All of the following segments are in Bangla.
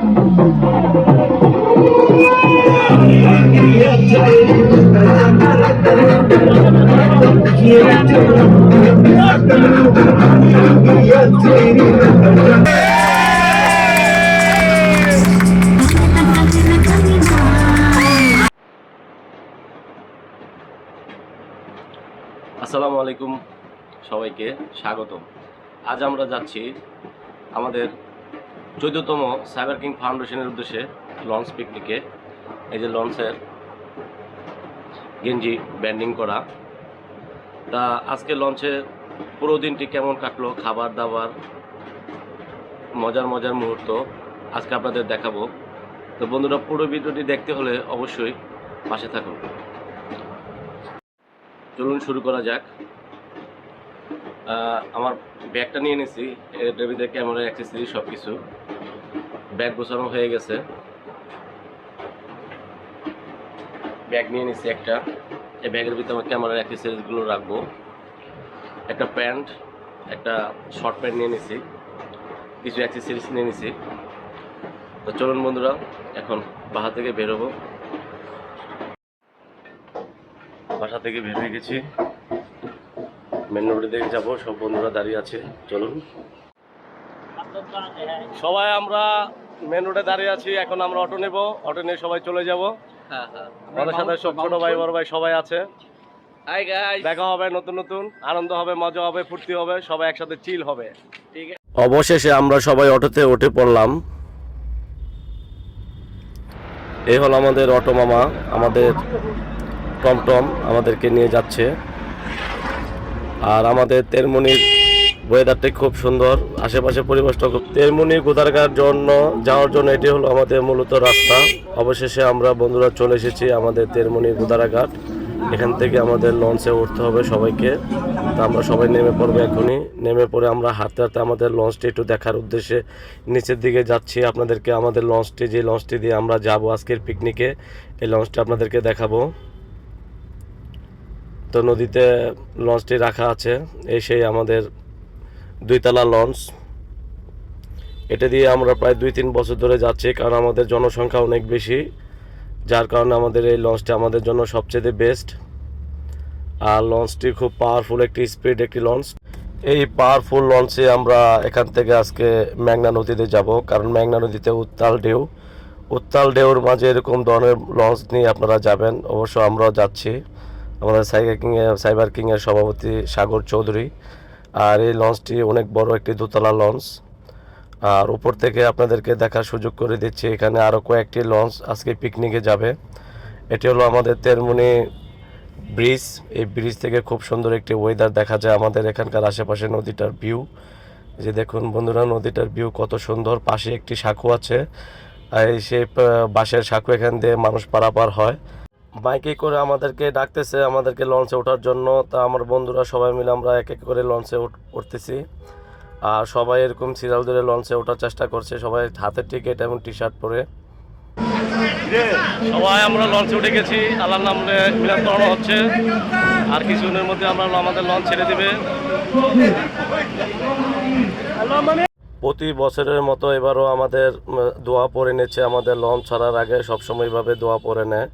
আসসালামু আলাইকুম, সবাইকে স্বাগতম। আজ আমরা যাচ্ছি আমাদের 14তম সাইবার কিং ফাউন্ডেশনের উদ্দেশ্যে লঞ্চ পিকনিকে। এই যে লঞ্চের গেঞ্জি ব্যান্ডিং করা। তা আজকে লঞ্চে পুরো দিনটি কেমন কাটলো, খাবার দাবার, মজার মজার মুহূর্ত আজকে আপনাদের দেখাবো। তো বন্ধুরা, পুরো ভিডিওটি দেখতে হলে অবশ্যই পাশে থাকুন। চলুন শুরু করা যাক। আমার ব্যাগটা নিয়ে নিছি, এটার ভিতরে ক্যামেরা, অ্যাক্সেসরি সব কিছু। ব্যাগ গোছানো হয়ে গেছে। ব্যাগ নিয়ে নিছি একটা। এই ব্যাগের ভিতরে আমার ক্যামেরার অ্যাক্সেসরিজগুলো রাখবো। একটা প্যান্ট, একটা শর্ট প্যান্ট নিয়ে নিছি, কিছু অ্যাক্সেসরিজ নিয়ে নিছি। তো চলুন বন্ধুরা, এখন বাসা থেকে বেরোবো। বাসা থেকে বের হয়ে গেছি, মেন রোডের দিকে যাবো। সব বন্ধুরা দাঁড়িয়ে আছে, চলুন। সবাই আমরা মেন রোডে দাঁড়িয়ে আছি। এখন আমরা অটো নেব, অটো নিয়ে সবাই চলে যাবো। আমাদের সাথে সব ছোট ভাই বড় ভাই সবাই আছে। দেখা হবে, নতুন নতুন আনন্দ হবে, মজা হবে, ফুর্তি হবে, সবাই একসাথে চিল হবে। ঠিক আছে। অবশেষে আমরা সবাই অটোতে উঠে পড়লাম। এই হলো আমাদের অটো মামা, আমাদের টমটম আমাদেরকে নিয়ে যাচ্ছে। আর আমাদের তেরমুনির ওয়েদারটা খুব সুন্দর, আশেপাশে পরিবেশটা খুব। তেরমুনি গোদারঘাট যাওয়ার জন্য এটি হলো আমাদের মূলত রাস্তা। অবশেষে আমরা বন্ধুরা চলে এসেছি আমাদের তেরমুনি গোদারঘাট। এখান থেকে আমাদের লঞ্চে উঠতে হবে সবাইকে। তা আমরা সবাই নেমে পড়বো এখনই। নেমে পড়ে আমরা হাঁটতে হাঁটতে আমাদের লঞ্চটি একটু দেখার উদ্দেশ্যে নিচের দিকে যাচ্ছি। আপনাদেরকে আমাদের লঞ্চটি, যে লঞ্চটি দিয়ে আমরা যাব আজকের পিকনিকে, এই লঞ্চটি আপনাদেরকে দেখাবো। তো নদীতে লঞ্চটি রাখা আছে, এই সেই আমাদের 2তলা লঞ্চ। এটা দিয়ে আমরা প্রায় 2-3 বছর ধরে যাচ্ছি, কারণ আমাদের জনসংখ্যা অনেক বেশি, যার কারণে আমাদের এই লঞ্চটি আমাদের জন্য সবচেয়ে বেস্ট। আর লঞ্চটি খুব পাওয়ারফুল একটি স্পিড একটি লঞ্চ। এই পাওয়ারফুল লঞ্চে আমরা এখান থেকে আজকে মেঘনা নদীতে যাব, কারণ মেঘনা নদীতে উত্তাল ঢেউর মাঝে এরকম ধরনের লঞ্চ নিয়ে আপনারা যাবেন। অবশ্য আমরাও যাচ্ছি, আমাদের সাইবার কিংয়ের সভাপতি সাগর চৌধুরী। আর এই লঞ্চটি অনেক বড় একটি 2তলা লঞ্চ। আর উপর থেকে আপনাদেরকে দেখার সুযোগ করে দিচ্ছি, এখানে আরও কয়েকটি লঞ্চ আজকে পিকনিকে যাবে। এটি হলো আমাদের তেরমুনি ব্রিজ। এই ব্রিজ থেকে খুব সুন্দর একটি ওয়েদার দেখা যায়। আমাদের এখানকার আশেপাশে নদীটার ভিউ, যে দেখুন বন্ধুরা, নদীটার ভিউ কত সুন্দর। পাশে একটি সাঁকো আছে, আর সেই বাঁশের সাঁকো এখান দিয়ে মানুষ পারাপার হয়। বাইকে করে আমাদেরকে ডাকতেছে আমাদেরকে লঞ্চে ওঠার জন্য। তা আমার বন্ধুরা সবাই মিলে আমরা এক এক করে লঞ্চে উঠতেছি। আর সবাই এরকম সিরিয়াল ধরে লঞ্চে ওঠার চেষ্টা করছে, সবাই হাতের টিকিট এবং টি শার্ট পরে। সবাই আমরা লঞ্চে উঠে গেছি, আল্লাহর নামে মিলাদ পড়ানো হচ্ছে। আর কিছুদিনের মধ্যে আমরা আমাদের লঞ্চ ছেড়ে দেবে। প্রতি বছরের মতো এবারও আমাদের দোয়া পড়ে নিচ্ছে। আমাদের লঞ্চ ছাড়ার আগে সবসময় এইভাবে দোয়া পড়ে নেয়।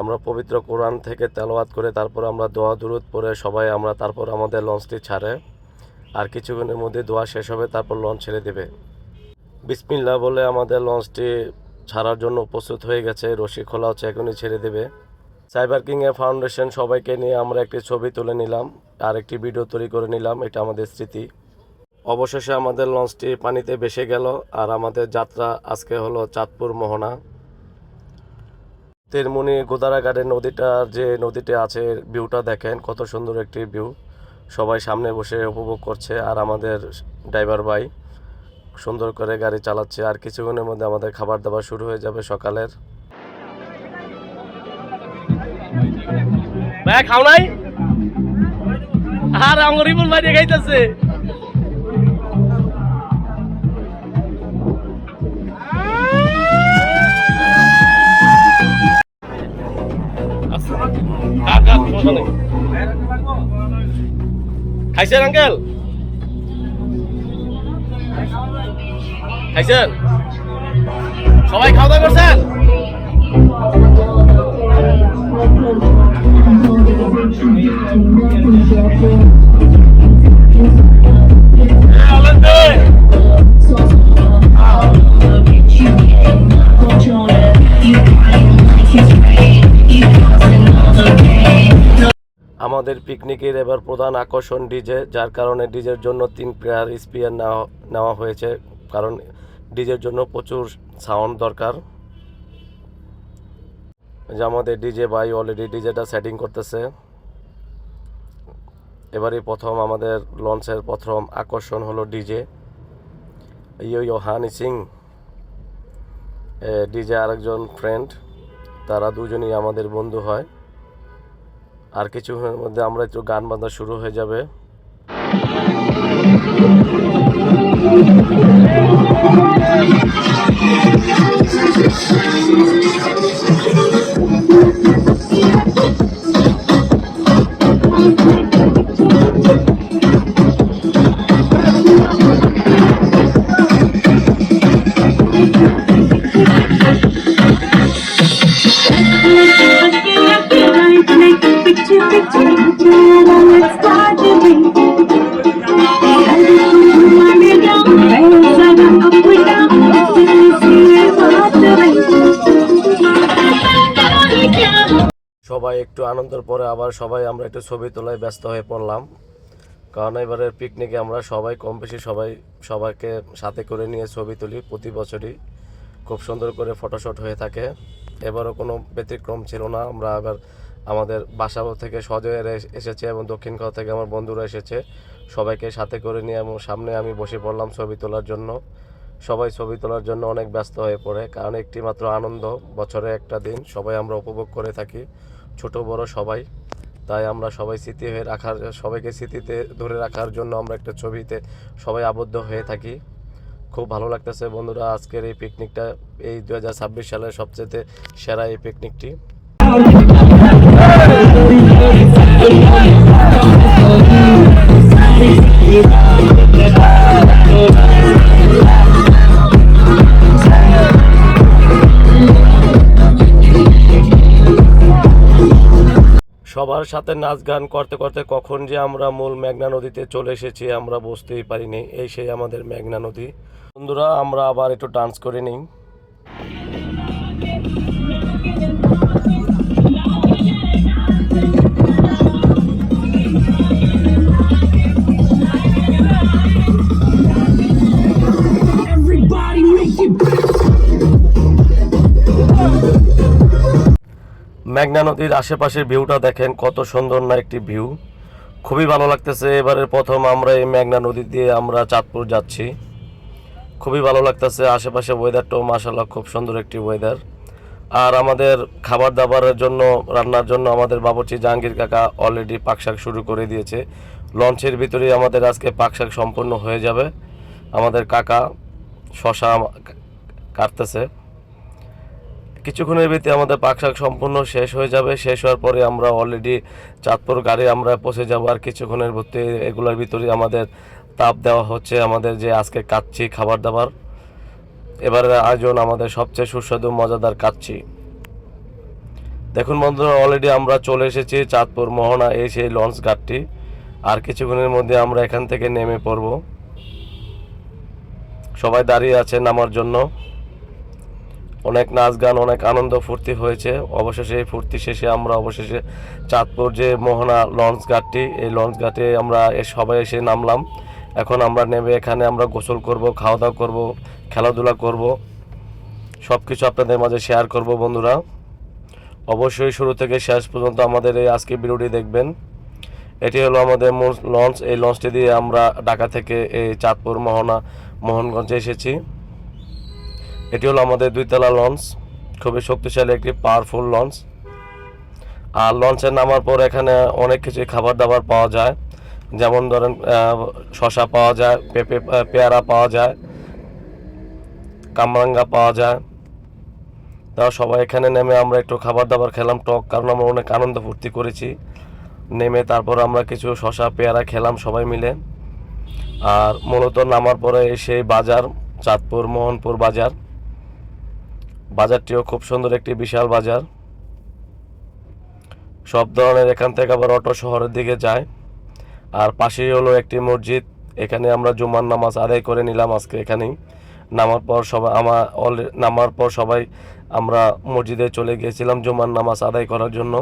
আমরা পবিত্র কোরআন থেকে তেলাওয়াত করে তারপর আমরা দোয়া দুরুদ পড়ে সবাই আমরা তারপর আমাদের লঞ্চটি ছাড়ে। আর কিছুক্ষণের মধ্যে দোয়া শেষ হবে, তারপর লঞ্চ ছেড়ে দেবে। বিসমিল্লাহ বলে আমাদের লঞ্চটি ছাড়ার জন্য প্রস্তুত হয়ে গেছে। রশি খোলা হচ্ছে, এখনই ছেড়ে দেবে। সাইবার কিংয়ের ফাউন্ডেশন সবাইকে নিয়ে আমরা একটি ছবি তুলে নিলাম, আর একটি ভিডিও তৈরি করে নিলাম। এটা আমাদের স্মৃতি। অবশেষে আমাদের লঞ্চটি পানিতে ভেসে গেল। আর আমাদের যাত্রা আজকে হলো চাঁদপুর মোহনা। তেরমুনি গোদারাঘাটের নদীটা আছে, ভিউটা দেখেন কত সুন্দর একটি ভিউ। সবাই সামনে বসে উপভোগ করছে, আর আমাদের ড্রাইভার ভাই সুন্দর করে গাড়ি চালাচ্ছে। আর কিছুক্ষণের মধ্যে আমাদের খাবার দাবার শুরু হয়ে যাবে সকালের। ভাই খাও নাই? আর আমার রিপন ভাই খাইতেছে। খাইছেন আঙ্কেল? খাইছেন? সবাই খাওয়া দাওয়া করছেন? আমাদের পিকনিকের এবার প্রধান আকর্ষণ ডিজে, যার কারণে ডিজের জন্য 3 পেয়ার স্পিয়ার নেওয়া হয়েছে, কারণ ডিজের জন্য প্রচুর সাউন্ড দরকার। যে আমাদের ডিজে ভাই অলরেডি ডিজেটা সেটিং করতেছে। এবারে প্রথম আমাদের লঞ্চের প্রথম আকর্ষণ হলো ডিজে। ইয়ো হানি সিং ডিজে আরেকজন ফ্রেন্ড, তারা দুজনই আমাদের বন্ধু হয়। আর কিছুক্ষণের মধ্যে আমরা একটু গান বাজনা শুরু হয়ে যাবে। সবাই একটু আনন্দের পরে আবার সবাই আমরা একটু ছবি তোলায় ব্যস্ত হয়ে পড়লাম, কারণ এবারের পিকনিকে আমরা সবাই কম বেশি সবাইকে সাথে করে নিয়ে ছবি তুলি। প্রতি বছরই খুব সুন্দর করে ফটোশ্যুট হয়ে থাকে, এবারও কোনো ব্যতিক্রম ছিল না। আমরা আবার আমাদের বাসা থেকে সজয়ের এসেছে এবং দক্ষিণখাও থেকে আমার বন্ধুরা এসেছে, সবাইকে সাথে করে নিয়ে এবং সামনে আমি বসে পড়লাম ছবি তোলার জন্য। সবাই ছবি তোলার জন্য অনেক ব্যস্ত হয়ে পড়ে, কারণ একটি মাত্র আনন্দ, বছরে একটা দিন সবাই আমরা উপভোগ করে থাকি, ছোট বড় সবাই। তাই আমরা সবাই সবাইকে স্মৃতিতে ধরে রাখার জন্য আমরা একটা ছবিতে সবাই আবদ্ধ হয়ে থাকি। খুব ভালো লাগতেছে বন্ধুরা, আজকের এই পিকনিকটা এই 2026 সালের সবচেয়ে সেরা এই পিকনিকটি। সবার সাথে নাচ গান করতে করতে কখন যে আমরা মূল মেঘনা নদীতে চলে এসেছি আমরা বুঝতেই পারিনি। এই সেই আমাদের মেঘনা নদী। বন্ধুরা, আমরা আবার একটু ডান্স করে নিই। মেঘনা নদীর আশেপাশের ভিউটা দেখেন, কত সুন্দর না একটি ভিউ, খুবই ভালো লাগতেছে। এবারের প্রথম আমরা এই মেঘনা নদী দিয়ে আমরা চাঁদপুর যাচ্ছি, খুবই ভালো লাগতেছে। আশেপাশে ওয়েদারটাও মাশাআল্লাহ খুব সুন্দর একটি ওয়েদার। আর আমাদের খাবার দাবারের জন্য, রান্নার জন্য আমাদের বাবুর্চি জাহাঙ্গীর কাকা অলরেডি পাকশাক শুরু করে দিয়েছে। লঞ্চের ভিতরেই আমাদের আজকে পাকশাক সম্পূর্ণ হয়ে যাবে। আমাদের কাকা শশা কাটতেছে, কিছুক্ষণের ভিতরে আমাদের পাকশাক সম্পূর্ণ শেষ হয়ে যাবে। শেষ হওয়ার পরে আমরা অলরেডি চাঁদপুর গাড়ি আমরা পৌঁছে যাব। আর কিছুক্ষণের ভিতরে এগুলোর ভিতরে আমাদের তাপ দেওয়া হচ্ছে আমাদের যে আজকে কাচ্চি খাবার দাবার। এবারের আয়োজন আমাদের সবচেয়ে সুস্বাদু মজাদার কাচ্চি। দেখুন বন্ধুরা, অলরেডি আমরা চলে এসেছি চাঁদপুর মোহনা, এই সেই লঞ্চ ঘাটটি। আর কিছুক্ষণের মধ্যে আমরা এখান থেকে নেমে পড়ব। সবাই দাঁড়িয়ে আছে নামার জন্য। অনেক নাচ গান, অনেক আনন্দ ফুর্তি হয়েছে। অবশেষে এই ফুর্তি শেষে আমরা অবশেষে চাঁদপুর যে মোহনা লঞ্চ ঘাটটি, এই লঞ্চ ঘাটে আমরা সবাই এসে নামলাম। এখন আমরা নেমে এখানে আমরা গোসল করব, খাওয়া দাওয়া করব, খেলাধুলা করব, সব কিছু আপনাদের মাঝে শেয়ার করব। বন্ধুরা, অবশ্যই শুরু থেকে শেষ পর্যন্ত আমাদের এই আজকের ভিডিওটি দেখবেন। এটি হলো আমাদের লঞ্চ। এই লঞ্চটি দিয়ে আমরা ঢাকা থেকে এই চাঁদপুর মোহনগঞ্জে এসেছি। এটি হলো আমাদের 2 তলা লঞ্চ, খুবই শক্তিশালী একটি পাওয়ারফুল লঞ্চ। আর লঞ্চে নামার পর এখানে অনেক কিছু খাবার দাবার পাওয়া যায়, যেমন ধরেন শশা পাওয়া যায়, পেয়ারা পাওয়া যায়, কামরাঙ্গা পাওয়া যায়। তাও সবাই এখানে নেমে আমরা একটু খাবার দাবার খেলাম টক, কারণ আমরা অনেক আনন্দ ফুর্তি করেছি। নেমে তারপর আমরা কিছু শশা পেয়ারা খেলাম সবাই মিলে। আর মূলত নামার পরে সেই বাজার, চাঁদপুর মোহনপুর বাজার, বাজারটিও খুব সুন্দর একটি বিশাল বাজার। সব ধরনের এখান থেকে আবার অটো শহরের দিকে যায়। আর পাশেই হলো একটি মসজিদ, এখানে আমরা জুমার নামাজ আদায় করে নিলাম আজকে এখানেই। নামার পর সবাই আমরা মসজিদে চলে গিয়েছিলাম জুমার নামাজ আদায় করার জন্য।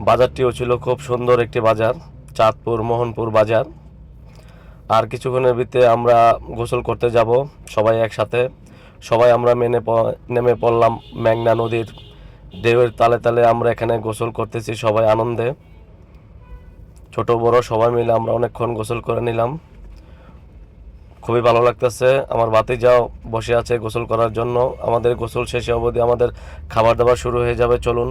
বাজারটিও ছিল খুব সুন্দর একটি বাজার, চাঁদপুর মোহনপুর বাজার। আর কিছুক্ষণের ভিতরে আমরা গোসল করতে যাব সবাই একসাথে। সবাই আমরা নেমে পড়লাম মেঘনা নদীর ঢেউয়ের তালে তালে। আমরা এখানে গোসল করতেছি সবাই আনন্দে, ছোট বড় সবাই মিলে আমরা অনেকক্ষণ গোসল করে নিলাম। খুবই ভালো লাগতেছে। আমার ভাতিজাও বসে আছে গোসল করার জন্য। আমাদের গোসল শেষে অবধি আমাদের খাবার দাবার শুরু হয়ে যাবে। চলুন।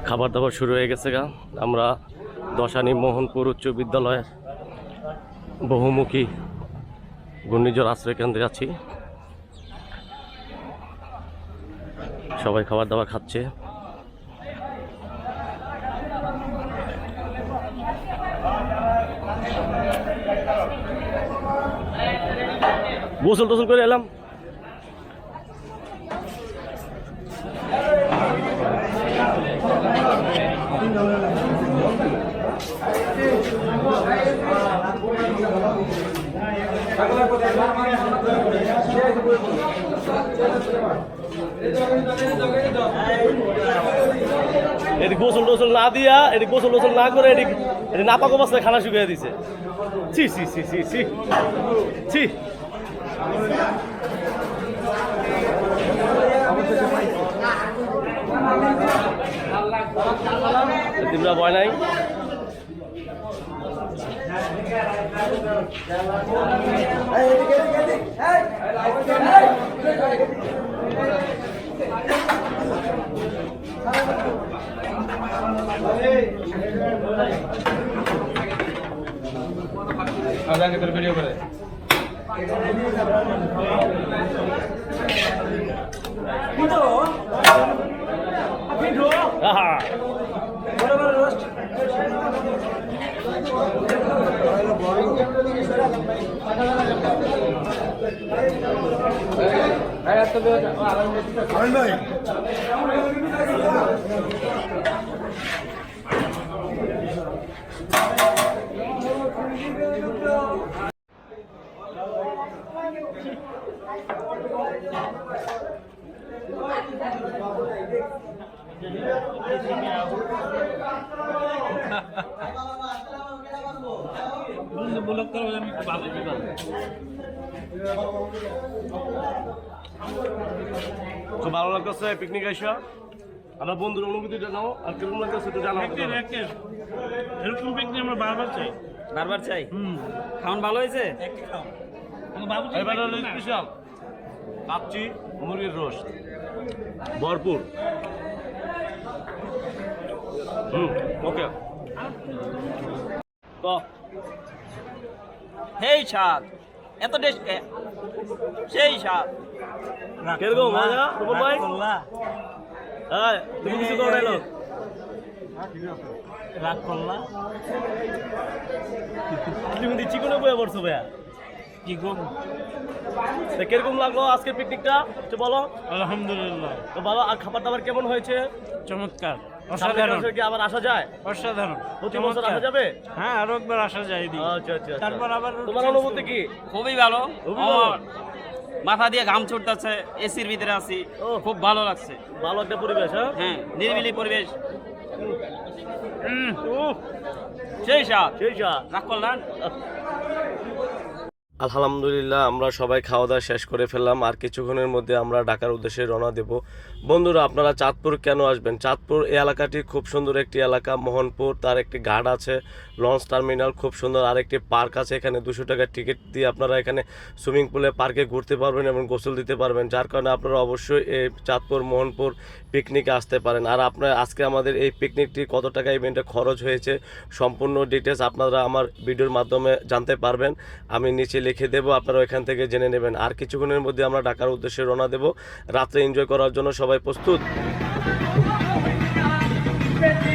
খাবার দাবার শুরু হয়ে গেছে গা। আমরা দশানী মোহনপুর উচ্চ বিদ্যালয়ের বহুমুখী ঘূর্ণিঝড় আশ্রয় কেন্দ্রে আছি। সবাই খাবার দাবার খাচ্ছে। গোসল টোসল করে এলাম। এটি গোসল টোসল না দিয়া, এটি গোসল টোসল না করে এটি নাপাক অবস্থায় খানা শুকিয়ে দিছে। ছি ছি ছি ছি ছি ছি। তোমরা ভয় নাই? ভিডিও করে খুব ভালো লাগতেছে পিকনিক আইসা। আমরা বন্ধুর অনুভূতিটা নাও, আর কিরকম লাগতেছে একটু জানাও। এরকম পিকনিক আমরা বারবার চাই। খাওয়ান ভালো হয়েছে। স্পেশাল কাচ্চি মুরগির রোস্ট ভরপুর। ওকে তো হেই স্বাদ, এত টেস্ট সেই স্বাদ। কিরকম মজা রূপন ভাই? হ্যাঁ, তুমি কিছু করো না। রাগ করলা তুমি দিচ্ছি কোনো বয়ে পড়ছো ভাইয়া? কি গম কিরকম লাগলো আজকের পিকনিকটা একটু বলো। আলহামদুলিল্লাহ তো ভালো। আর খাবার দাবার কেমন হয়েছে? চমৎকার, সামনের অসাধারণ। বছর কি আবার আসা যায়? অসাধারণ, প্রতি বছর আসা যাবে? হ্যাঁ, আরো একবার আসা যায়। আচ্ছা আচ্ছা। তারপর আবার তোমার অনুভূতি কি? খুবই ভালো। মাথা দিয়ে ঘাম ছুটতেছে, এসির ভিতরে আছি, খুব ভালো লাগছে। ভালো একটা পরিবেশ। হ্যাঁ, নিরিবিলি পরিবেশ। সেই স্বাদ, সেই স্বাদ। রাগ করলেন? আলহামদুলিল্লাহ আমরা সবাই খাওয়া দাওয়া শেষ করে ফেললাম। আর কিছুক্ষণের মধ্যে আমরা ঢাকার উদ্দেশ্যে রওনা দেব। বন্ধুরা, আপনারা চাঁদপুর কেন আসবেন? চাঁদপুর এই এলাকাটি খুব সুন্দর একটি এলাকা। মোহনপুর, তার একটি ঘাট আছে, লঞ্চ টার্মিনাল খুব সুন্দর, আর একটি পার্ক আছে। এখানে 200 টাকার টিকিট দিয়ে আপনারা এখানে সুইমিং পুলে পার্কে ঘুরতে পারবেন এবং গোসল দিতে পারবেন। যার কারণে আপনারা অবশ্যই এই চাঁদপুর মোহনপুর পিকনিকে আসতে পারেন। আর আপনারা আজকে আমাদের এই পিকনিকটি কত টাকা ইভেন্টে খরচ হয়েছে সম্পূর্ণ ডিটেলস আপনারা আমার ভিডিওর মাধ্যমে জানতে পারবেন। আমি নিচে লিখে দেবো, আপনারা এখান থেকে জেনে নেবেন। আর কিছুক্ষণের মধ্যে আমরা ঢাকার উদ্দেশ্যে রওনা দেব। রাত্রে এনজয় করার জন্য সবাই প্রস্তুত? বেঁচে